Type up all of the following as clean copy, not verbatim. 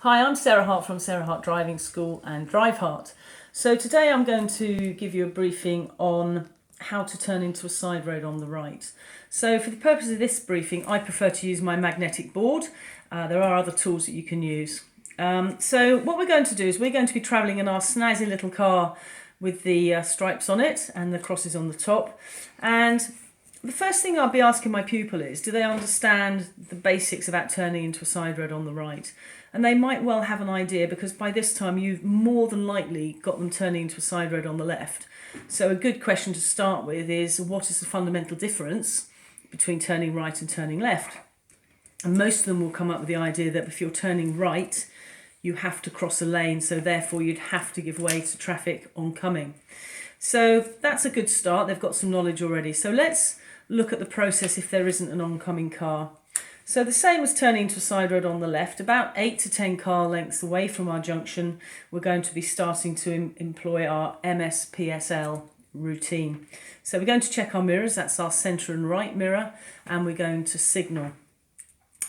Hi, I'm Sarah Hart from Sarah Hart Driving School and Drive Hart. So today I'm going to give you a briefing on how to turn into a side road on the right. So for the purpose of this briefing, I prefer to use my magnetic board. There are other tools that you can use. So what we're going to do is we're going to be travelling in our snazzy little car with the stripes on it and the crosses on the top. And the first thing I'll be asking my pupil is, do they understand the basics about turning into a side road on the right? And they might well have an idea, because by this time you've more than likely got them turning into a side road on the left. So a good question to start with is, what is the fundamental difference between turning right and turning left? And most of them will come up with the idea that if you're turning right, you have to cross a lane, so therefore you'd have to give way to traffic oncoming. So that's a good start. They've got some knowledge already. So let's look at the process if there isn't an oncoming car. So the same as turning into a side road on the left, about 8 to 10 car lengths away from our junction, we're going to be starting to employ our MSPSL routine. So we're going to check our mirrors, that's our centre and right mirror, and we're going to signal.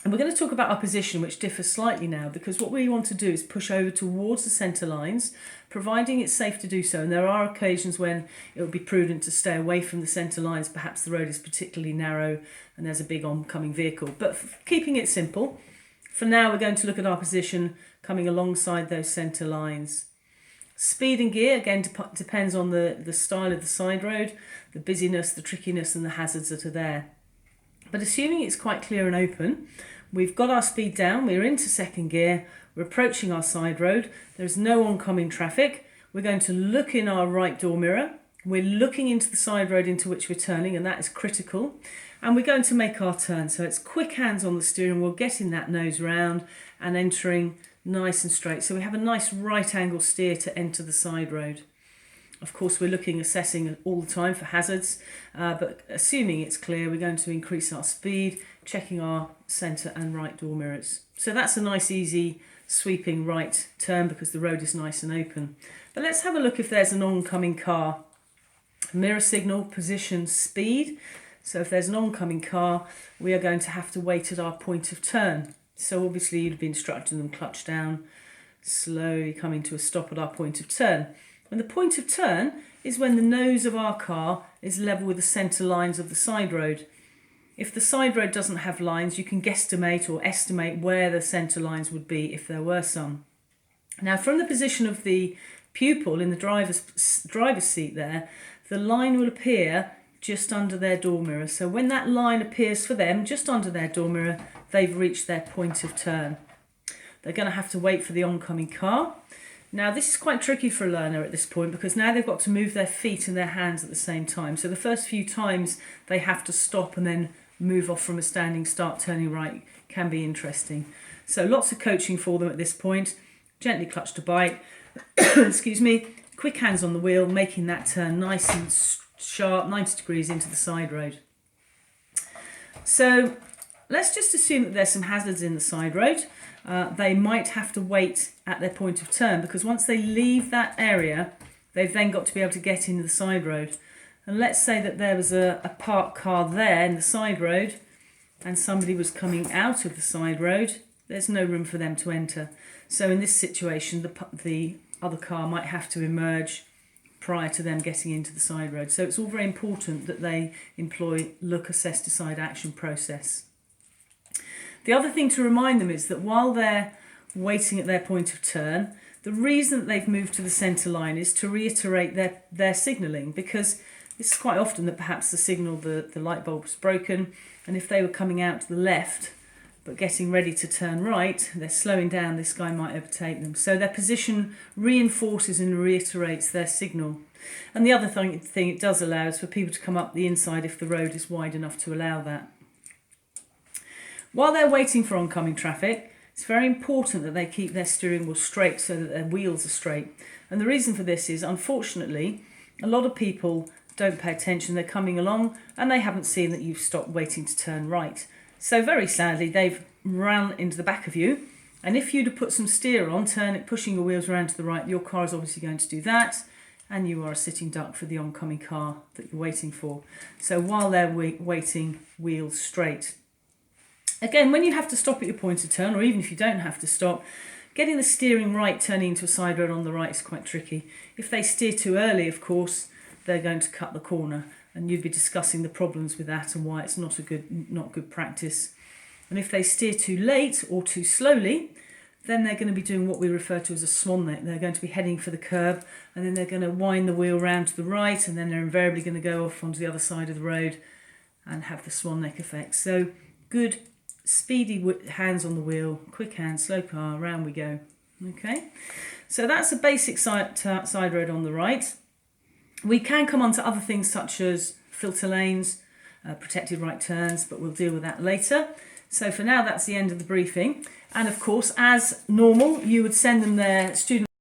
And we're going to talk about our position, which differs slightly now, because what we want to do is push over towards the centre lines, providing it's safe to do so. And there are occasions when it would be prudent to stay away from the centre lines. Perhaps the road is particularly narrow and there's a big oncoming vehicle. But keeping it simple, for now we're going to look at our position coming alongside those centre lines. Speed and gear, again, depends on the style of the side road, the busyness, the trickiness and the hazards that are there. But assuming it's quite clear and open, we've got our speed down, we're into second gear, we're approaching our side road, there's no oncoming traffic, we're going to look in our right door mirror, we're looking into the side road into which we're turning, and that is critical, and we're going to make our turn. So it's quick hands on the steering wheel, getting that nose round and entering nice and straight. So we have a nice right angle steer to enter the side road. Of course, we're assessing all the time for hazards, but assuming it's clear, we're going to increase our speed, checking our centre and right door mirrors. So that's a nice, easy, sweeping right turn because the road is nice and open. But let's have a look if there's an oncoming car. Mirror signal, position, speed. So if there's an oncoming car, we are going to have to wait at our point of turn. So obviously you'd be instructing them clutch down, slowly coming to a stop at our point of turn. And the point of turn is when the nose of our car is level with the centre lines of the side road. If the side road doesn't have lines, you can guesstimate or estimate where the centre lines would be if there were some. Now, from the position of the pupil in the driver's seat there, the line will appear just under their door mirror. So when that line appears for them just under their door mirror, they've reached their point of turn. They're going to have to wait for the oncoming car. Now, this is quite tricky for a learner at this point because now they've got to move their feet and their hands at the same time. So the first few times they have to stop and then move off from a standing start, turning right, can be interesting. So lots of coaching for them at this point. Gently clutch to bite, excuse me, quick hands on the wheel, making that turn nice and sharp, 90 degrees into the side road. So let's just assume that there's some hazards in the side road. They might have to wait at their point of turn because once they leave that area, they've then got to be able to get into the side road. And let's say that there was a parked car there in the side road and somebody was coming out of the side road. There's no room for them to enter. So in this situation, the other car might have to emerge prior to them getting into the side road. So it's all very important that they employ look, assess, decide, action process. The other thing to remind them is that while they're waiting at their point of turn, the reason that they've moved to the centre line is to reiterate their signalling, because it's quite often that perhaps the signal, the light bulb was broken, and if they were coming out to the left but getting ready to turn right, they're slowing down, this guy might overtake them. So their position reinforces and reiterates their signal. And the other thing it does allow is for people to come up the inside if the road is wide enough to allow that. While they're waiting for oncoming traffic, it's very important that they keep their steering wheel straight so that their wheels are straight. And the reason for this is, unfortunately, a lot of people don't pay attention. They're coming along and they haven't seen that you've stopped waiting to turn right. So very sadly, they've run into the back of you. And if you'd have put some steer on, pushing your wheels around to the right, your car is obviously going to do that. And you are a sitting duck for the oncoming car that you're waiting for. So while they're waiting, wheels straight. Again, when you have to stop at your point of turn, or even if you don't have to stop, getting the steering right turning into a side road on the right is quite tricky. If they steer too early, of course, they're going to cut the corner, and you'd be discussing the problems with that and why it's not good practice. And if they steer too late or too slowly, then they're going to be doing what we refer to as a swan neck. They're going to be heading for the curb, and then they're going to wind the wheel round to the right, and then they're invariably going to go off onto the other side of the road and have the swan neck effect. So good, speedy hands on the wheel, quick hands, slow car, round we go. Okay, so that's a basic side road on the right. We can come on to other things such as filter lanes, protected right turns, but we'll deal with that later. So for now, that's the end of the briefing. And of course, as normal, you would send them their student